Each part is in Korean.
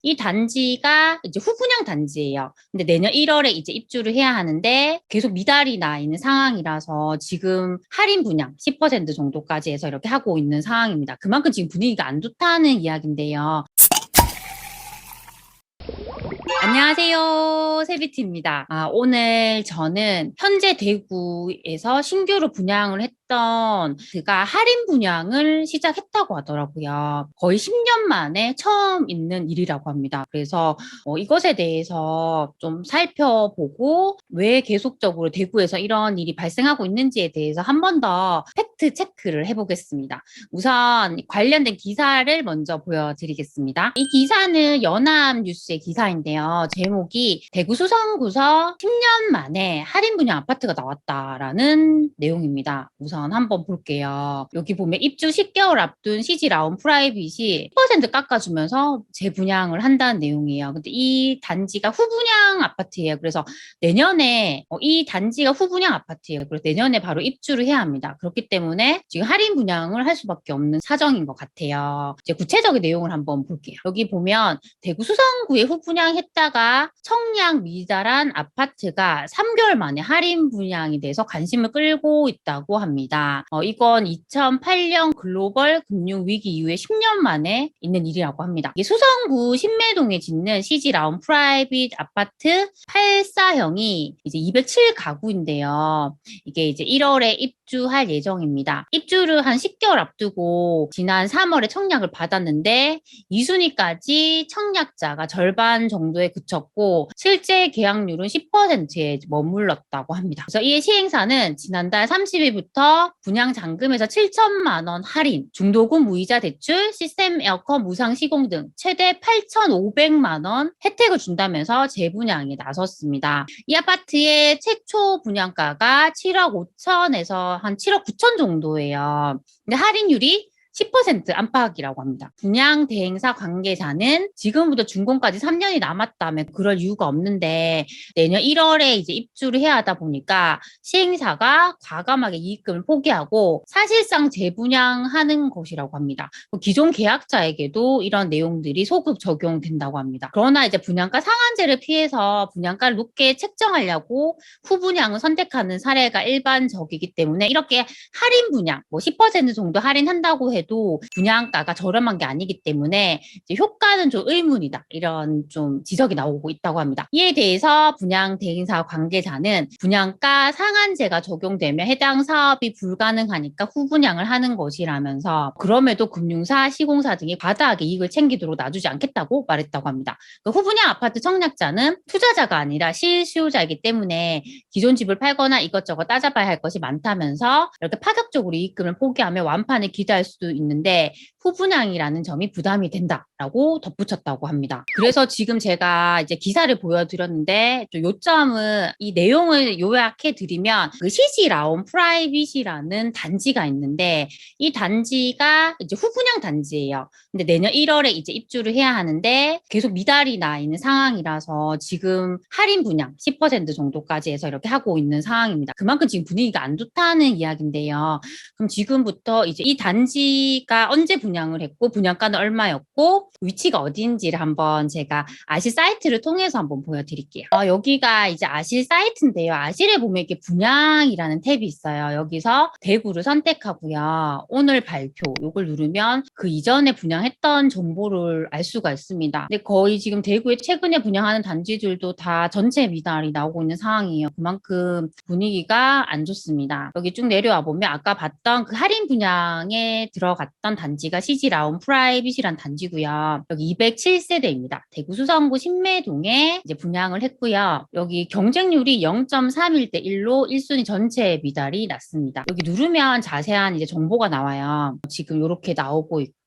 이 단지가 이제 후분양 단지예요. 근데 내년 1월에 이제 입주를 해야 하는데 계속 미달이 나 있는 상황이라서 지금 할인 분양 10% 정도까지 해서 이렇게 하고 있는 상황입니다. 그만큼 지금 분위기가 안 좋다는 이야기인데요. 안녕하세요. 세비티입니다. 오늘 저는 현재 대구에서 신규로 분양을 했던 그가 할인 분양을 시작했다고 하더라고요. 거의 10년 만에 처음 있는 일이라고 합니다. 그래서 이것에 대해서 좀 살펴보고 왜 계속적으로 대구에서 이런 일이 발생하고 있는지에 대해서 한 번 더 팩트 체크를 해보겠습니다. 우선 관련된 기사를 먼저 보여드리겠습니다. 이 기사는 연합뉴스의 기사인데요. 제목이 대구 수성구서 10년 만에 할인 분양 아파트가 나왔다라는 내용입니다. 우선 한번 볼게요. 여기 보면 입주 10개월 앞둔 CG라운 프라이빗이 10% 깎아주면서 재분양을 한다는 내용이에요. 근데 이 단지가 후분양 아파트예요. 그래서 내년에 이 단지가 후분양 아파트예요. 그래서 내년에 바로 입주를 해야 합니다. 그렇기 때문에 지금 할인 분양을 할 수밖에 없는 사정인 것 같아요. 이제 구체적인 내용을 한번 볼게요. 여기 보면 대구 수성구에 후분양했다가 청량 미달한 아파트가 3개월 만에 할인 분양이 돼서 관심을 끌고 있다고 합니다. 이건 2008년 글로벌 금융 위기 이후에 10년 만에 있는 일이라고 합니다. 이게 수성구 신매동에 짓는 CG라운 프라이빗 아파트 84형이 이제 207 가구인데요. 이게 이제 1월에 입주할 예정입니다. 입주를 한 10개월 앞두고 지난 3월에 청약을 받았는데 2순위까지 청약자가 절반 정도에 그쳤고 실제 계약률은 10%에 머물렀다고 합니다. 그래서 이 시행사는 지난달 30일부터 분양 잔금에서 7천만 원 할인, 중도금 무이자 대출, 시스템 에어컨 무상 시공 등 최대 8,500만 원 혜택을 준다면서 재분양에 나섰습니다. 이 아파트의 최초 분양가가 7억 5천에서 한 7억 9천 정도예요. 근데 할인율이 10% 안팎이라고 합니다. 분양 대행사 관계자는 지금부터 준공까지 3년이 남았다면 그럴 이유가 없는데 내년 1월에 이제 입주를 해야 하다 보니까 시행사가 과감하게 이익금을 포기하고 사실상 재분양하는 것이라고 합니다. 기존 계약자에게도 이런 내용들이 소급 적용된다고 합니다. 그러나 이제 분양가 상한제를 피해서 분양가를 높게 책정하려고 후분양을 선택하는 사례가 일반적이기 때문에 이렇게 할인 분양, 뭐 10% 정도 할인한다고 해도 분양가가 저렴한 게 아니기 때문에 이제 효과는 좀 의문이다. 이런 좀 지적이 나오고 있다고 합니다. 이에 대해서 분양 대행사 관계자는 분양가 상한제가 적용되면 해당 사업이 불가능하니까 후분양을 하는 것이라면서 그럼에도 금융사, 시공사 등이 과다하게 이익을 챙기도록 놔주지 않겠다고 말했다고 합니다. 그 후분양 아파트 청약자는 투자자가 아니라 실수요자이기 때문에 기존 집을 팔거나 이것저것 따져봐야 할 것이 많다면서 이렇게 파격적으로 이익금을 포기하며 완판을 기대할 수도 있는데 후분양이라는 점이 부담이 된다라고 덧붙였다고 합니다. 그래서 지금 제가 이제 기사를 보여드렸는데 좀 요점은 이 내용을 요약해 드리면 그 CG라운 프라이빗이라는 단지가 있는데 이 단지가 이제 후분양 단지예요. 근데 내년 1월에 이제 입주를 해야 하는데 계속 미달이 나 있는 상황이라서 지금 할인 분양 10% 정도까지 해서 이렇게 하고 있는 상황입니다. 그만큼 지금 분위기가 안 좋다는 이야기인데요. 그럼 지금부터 이제 이 단지가 언제 분양을 했고 분양가는 얼마였고 위치가 어디인지를 한번 제가 아실 사이트를 통해서 한번 보여드릴게요. 여기가 이제 아실 사이트인데요. 아실에 보면 이렇게 분양이라는 탭이 있어요. 여기서 대구를 선택하고요. 오늘 발표 이걸 누르면 그 이전에 분양했던 정보를 알 수가 있습니다. 근데 거의 지금 대구에 최근에 분양하는 단지들도 다 전체 미달이 나오고 있는 상황이에요. 그만큼 분위기가 안 좋습니다. 여기 쭉 내려와 보면 아까 봤던 그 할인 분양에 들어갔던 단지가 CG라운 프라이빗이란 단지고요. 여기 207세대입니다. 대구 수성구 신매동에 이제 분양을 했고요. 여기 경쟁률이 0.31대 1로 1순위 전체 미달이 났습니다. 여기 누르면 자세한 이제 정보가 나와요. 지금 이렇게 나오고 있고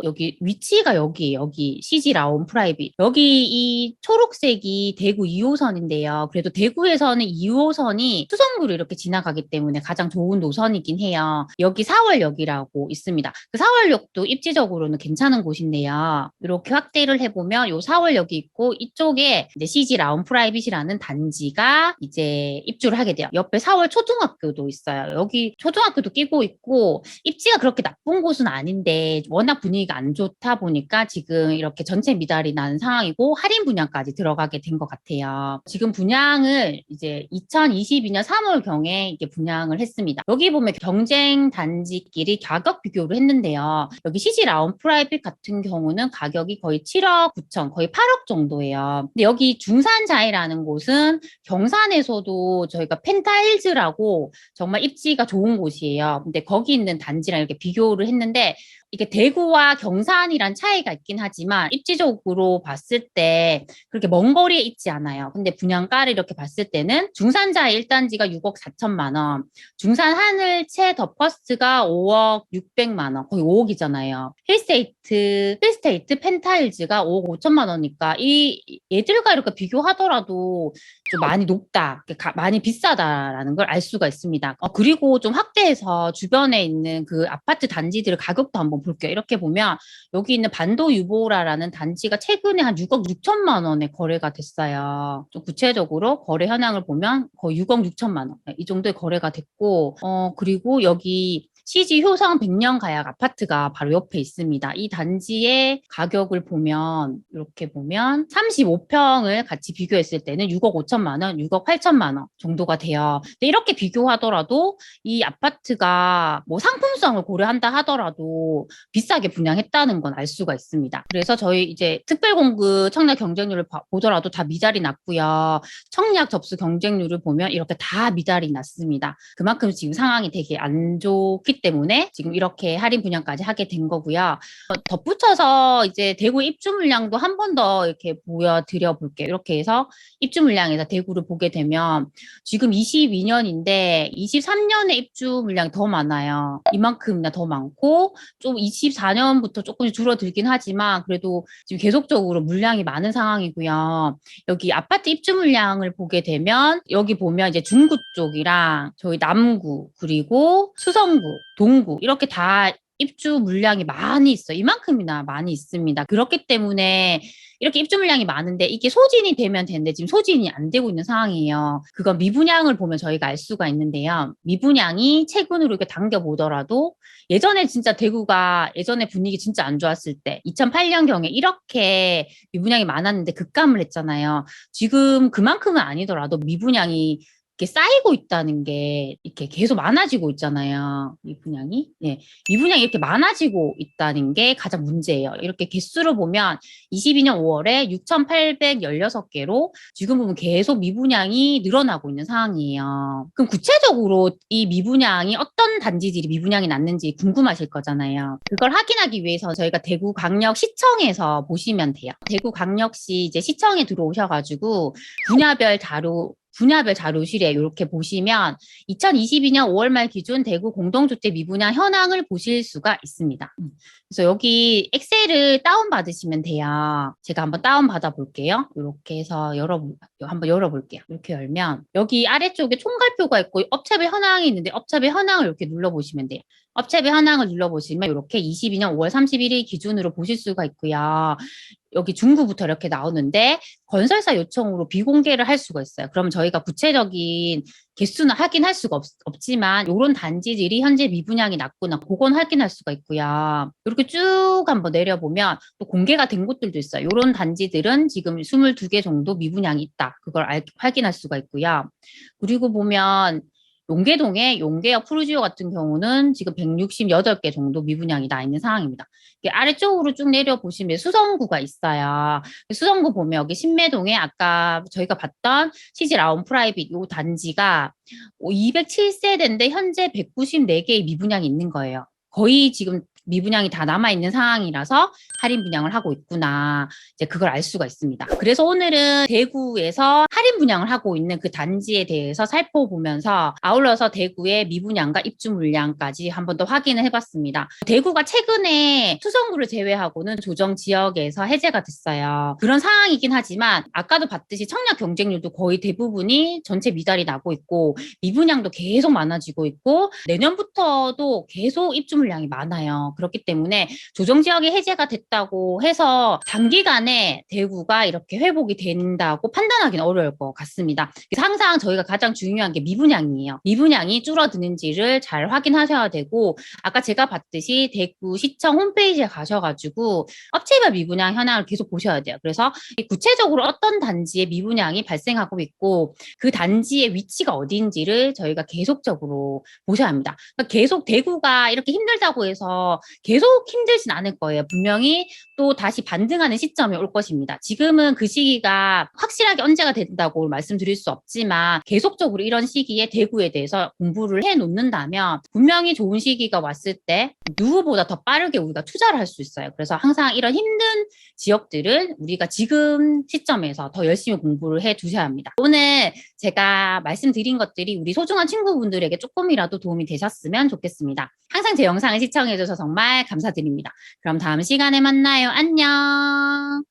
여기 위치가 여기 CG 라운 프라이빗 여기 이 초록색이 대구 2호선인데요. 그래도 대구에서는 2호선이 수성구를 이렇게 지나가기 때문에 가장 좋은 노선이긴 해요. 여기 4월역이라고 있습니다. 그 4월역도 입지적으로는 괜찮은 곳인데요. 이렇게 확대를 해보면 이 4월역이 있고 이쪽에 이제 CG 라운 프라이빗이라는 단지가 이제 입주를 하게 돼요. 옆에 4월 초등학교도 있어요. 여기 초등학교도 끼고 있고 입지가 그렇게 나쁜 곳은 아닌데 워낙 워낙 분위기가 안 좋다 보니까 지금 이렇게 전체 미달이 난 상황이고 할인 분양까지 들어가게 된 것 같아요. 지금 분양을 이제 2022년 3월경에 이게 분양을 했습니다. 여기 보면 경쟁 단지끼리 가격 비교를 했는데요. 여기 CG 라운 프라이빗 같은 경우는 가격이 거의 7억 9천, 거의 8억 정도예요. 근데 여기 중산자이라는 곳은 경산에서도 저희가 펜타힐즈라고 정말 입지가 좋은 곳이에요. 근데 거기 있는 단지랑 이렇게 비교를 했는데 이게 대구와 경산이란 차이가 있긴 하지만 입지적으로 봤을 때 그렇게 먼 거리에 있지 않아요. 근데 분양가를 이렇게 봤을 때는 중산자의 1단지가 6억 4천만 원, 중산 하늘채 더 퍼스트가 5억 600만 원, 거의 5억이잖아요. 힐스테이트 펜타일즈가 5억 5천만 원이니까 이 얘들과 이렇게 비교하더라도 좀 많이 높다, 많이 비싸다라는 걸 알 수가 있습니다. 그리고 좀 확대해서 주변에 있는 그 아파트 단지들 가격도 한번 볼게요. 이렇게 보면 여기 있는 반도 유보라라는 단지가 최근에 한 6억 6천만 원에 거래가 됐어요. 좀 구체적으로 거래 현황을 보면 거의 6억 6천만 원 이 정도의 거래가 됐고 그리고 여기 CG 효성 100년 가약 아파트가 바로 옆에 있습니다. 이 단지의 가격을 보면 이렇게 보면 35평을 같이 비교했을 때는 6억 5천만 원, 6억 8천만 원 정도가 돼요. 근데 이렇게 비교하더라도 이 아파트가 뭐 상품성을 고려한다 하더라도 비싸게 분양했다는 건 알 수가 있습니다. 그래서 저희 이제 특별공급 청약 경쟁률을 보더라도 다 미달이 났고요. 청약 접수 경쟁률을 보면 이렇게 다 미달이 났습니다. 그만큼 지금 상황이 되게 안 좋기 때문에 지금 이렇게 할인 분양까지 하게 된 거고요. 덧붙여서 이제 대구 입주 물량도 한 번 더 이렇게 보여드려 볼게요. 이렇게 해서 입주 물량에서 대구를 보게 되면 지금 22년인데 23년에 입주 물량이 더 많아요. 이만큼이나 더 많고 좀 24년부터 조금씩 줄어들긴 하지만 그래도 지금 계속적으로 물량이 많은 상황이고요. 여기 아파트 입주 물량을 보게 되면 여기 보면 이제 중구 쪽이랑 저희 남구 그리고 수성구, 동구 이렇게 다 입주 물량이 많이 있어요. 이만큼이나 많이 있습니다. 그렇기 때문에 이렇게 입주 물량이 많은데 이게 소진이 되면 되는데 지금 소진이 안 되고 있는 상황이에요. 그건 미분양을 보면 저희가 알 수가 있는데요. 미분양이 최근으로 이렇게 당겨보더라도 예전에 진짜 대구가 예전에 분위기 진짜 안 좋았을 때 2008년경에 이렇게 미분양이 많았는데 급감을 했잖아요. 지금 그만큼은 아니더라도 미분양이 이렇게 쌓이고 있다는 게 이렇게 계속 많아지고 있잖아요. 미분양이. 네. 미분양이 이렇게 많아지고 있다는 게 가장 문제예요. 이렇게 개수로 보면 22년 5월에 6,816개로 지금 보면 계속 미분양이 늘어나고 있는 상황이에요. 그럼 구체적으로 이 미분양이 어떤 단지들이 미분양이 났는지 궁금하실 거잖아요. 그걸 확인하기 위해서 저희가 대구광역시청에서 보시면 돼요. 대구광역시 이제 시청에 들어오셔가지고 분야별 자료실에 이렇게 보시면 2022년 5월 말 기준 대구 공동주택 미분양 현황을 보실 수가 있습니다. 그래서 여기 엑셀을 다운받으시면 돼요. 제가 한번 다운받아 볼게요. 이렇게 해서 한번 열어볼게요. 이렇게 열면 여기 아래쪽에 총괄표가 있고 업체별 현황이 있는데 업체별 현황을 이렇게 눌러보시면 돼요. 업체별 현황을 눌러보시면 이렇게 22년 5월 31일 기준으로 보실 수가 있고요. 여기 중구부터 이렇게 나오는데 건설사 요청으로 비공개를 할 수가 있어요. 그러면 저희가 구체적인 개수는 확인할 수가 없지만 이런 단지들이 현재 미분양이 났구나 그건 확인할 수가 있고요. 이렇게 쭉 한번 내려보면 또 공개가 된 곳들도 있어요. 이런 단지들은 지금 22개 정도 미분양이 있다. 그걸 확인할 수가 있고요. 그리고 보면 용계동의 용계역 푸르지오 같은 경우는 지금 168개 정도 미분양이 나 있는 상황입니다. 아래쪽으로 쭉 내려보시면 수성구가 있어요. 수성구 보면 여기 신매동에 아까 저희가 봤던 CG 라운 프라이빗 요 단지가 207세대인데 현재 194개의 미분양이 있는 거예요. 거의 지금 미분양이 다 남아있는 상황이라서 할인 분양을 하고 있구나. 이제 그걸 알 수가 있습니다. 그래서 오늘은 대구에서 할인 분양을 하고 있는 그 단지에 대해서 살펴보면서 아울러서 대구의 미분양과 입주 물량까지 한 번 더 확인을 해봤습니다. 대구가 최근에 수성구를 제외하고는 조정 지역에서 해제가 됐어요. 그런 상황이긴 하지만 아까도 봤듯이 청약 경쟁률도 거의 대부분이 전체 미달이 나고 있고 미분양도 계속 많아지고 있고 내년부터도 계속 입주 물량이 많아요. 그렇기 때문에 조정지역이 해제가 됐다고 해서 단기간에 대구가 이렇게 회복이 된다고 판단하기는 어려울 것 같습니다. 그래서 항상 저희가 가장 중요한 게 미분양이에요. 미분양이 줄어드는지를 잘 확인하셔야 되고 아까 제가 봤듯이 대구시청 홈페이지에 가셔가지고 업체별 미분양 현황을 계속 보셔야 돼요. 그래서 구체적으로 어떤 단지에 미분양이 발생하고 있고 그 단지의 위치가 어디인지를 저희가 계속적으로 보셔야 합니다. 그러니까 계속 대구가 이렇게 힘들다고 해서 계속 힘들진 않을 거예요. 분명히 또 다시 반등하는 시점이 올 것입니다. 지금은 그 시기가 확실하게 언제가 된다고 말씀드릴 수 없지만 계속적으로 이런 시기에 대구에 대해서 공부를 해 놓는다면 분명히 좋은 시기가 왔을 때 누구보다 더 빠르게 우리가 투자를 할 수 있어요. 그래서 항상 이런 힘든 지역들은 우리가 지금 시점에서 더 열심히 공부를 해 두셔야 합니다. 오늘 제가 말씀드린 것들이 우리 소중한 친구분들에게 조금이라도 도움이 되셨으면 좋겠습니다. 항상 제 영상을 시청해 주셔서 정말 감사드립니다. 그럼 다음 시간에 만나요. 안녕.